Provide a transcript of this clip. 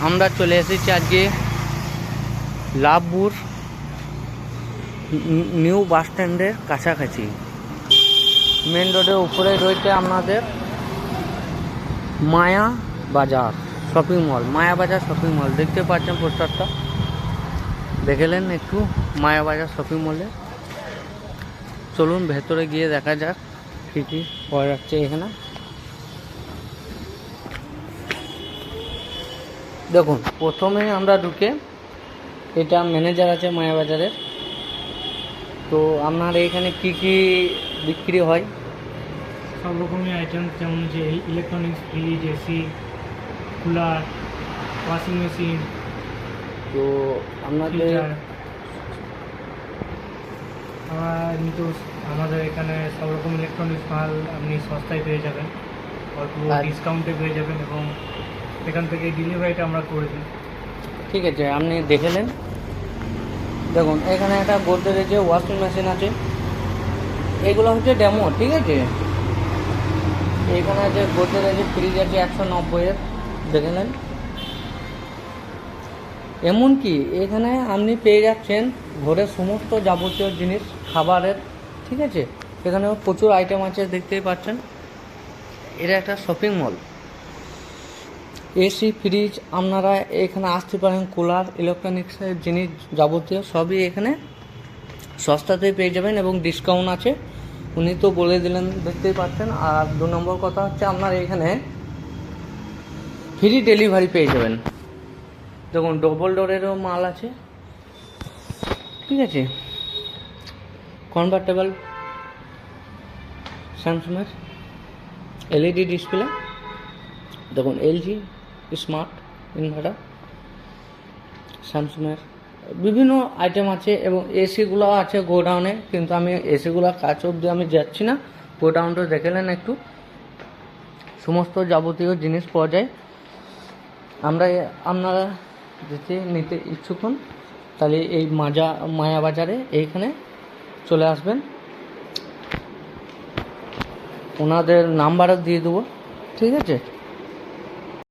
আমরা চলে এসেছি আজকে লাভপুর নিউ বাস স্ট্যান্ডের কাছাকাছি। মেন রোডের উপরে রয়েছে আপনাদের মায়া বাজার শপিং মল। মায়া বাজার শপিং মল দেখতে পাচ্ছেন পোস্টারটা, দেখলেন একটু মায়া বাজার শপিং মলে। চলুন ভেতরে গিয়ে দেখা যাক কী কী পাওয়া যাচ্ছে এখানে। দেখুন, প্রথমে আমরা ঢুকে এটা ম্যানেজার আছে মায়া বাজারের। তো আপনার এখানে কি কি বিক্রি হয়? সব রকমের আইটেম, যেমন যে electronics, fridge, AC, cooler, washing machine. তো আপনাদের আমাদের এখানে সব রকম ইলেকট্রনিক্স মাল আপনি সস্তায় পেয়ে যাবেন, অল্প ডিসকাউন্টে পেয়ে যাবেন, এবং এখান থেকে ডেলিভারিটা আমরা করে দিই। ঠিক আছে, আপনি দেখে নেন। দেখুন, এখানে একটা গোদরেজের ওয়াশিং মেশিন আছে, এগুলো হচ্ছে ডেমো। ঠিক আছে, এখানে আছে গোদরেজের ফ্রিজ আছে 190-এর, দেখে নেন। এমনকি এখানে আপনি পেয়ে যাচ্ছেন ঘরের সমস্ত যাবতীয় জিনিস, খাবারের। ঠিক আছে, এখানেও প্রচুর আইটেম আছে, দেখতেই পাচ্ছেন। এটা একটা শপিং মল। এসি, ফ্রিজ আপনারা এখানে আসতে পারেন, কুলার, ইলেকট্রনিক্সের জিনিস যাবতীয় সবই এখানে সস্তাতেই পেয়ে যাবেন এবং ডিসকাউন্ট আছে, উনি তো বলে দিলেন, দেখতেই পাচ্ছেন। আর 2 নম্বর কথা হচ্ছে আপনার এখানে ফ্রি ডেলিভারি পেয়ে যাবেন। দেখুন, ডবল ডোরেরও মাল আছে। ঠিক আছে, কনভার্টেবল স্যামসাংয়ের এলইডি ডিসপ্লে। দেখুন, এলজি স্মার্ট ইনভার্টার, স্যামসাংয়ের বিভিন্ন আইটেম আছে, এবং এসিগুলো আছে গোডাউনে, কিন্তু আমি এসিগুলো কাছ অবধি আমি যাচ্ছি না। গোডাউনটা দেখে নেন একটু, সমস্ত যাবতীয় জিনিস পাওয়া যায়। আপনারা যদি নিতে ইচ্ছুক হন তাহলে এই মায়া বাজারে এইখানে চলে আসবেন, ওনাদের নাম্বারও দিয়ে দেবো। ঠিক আছে।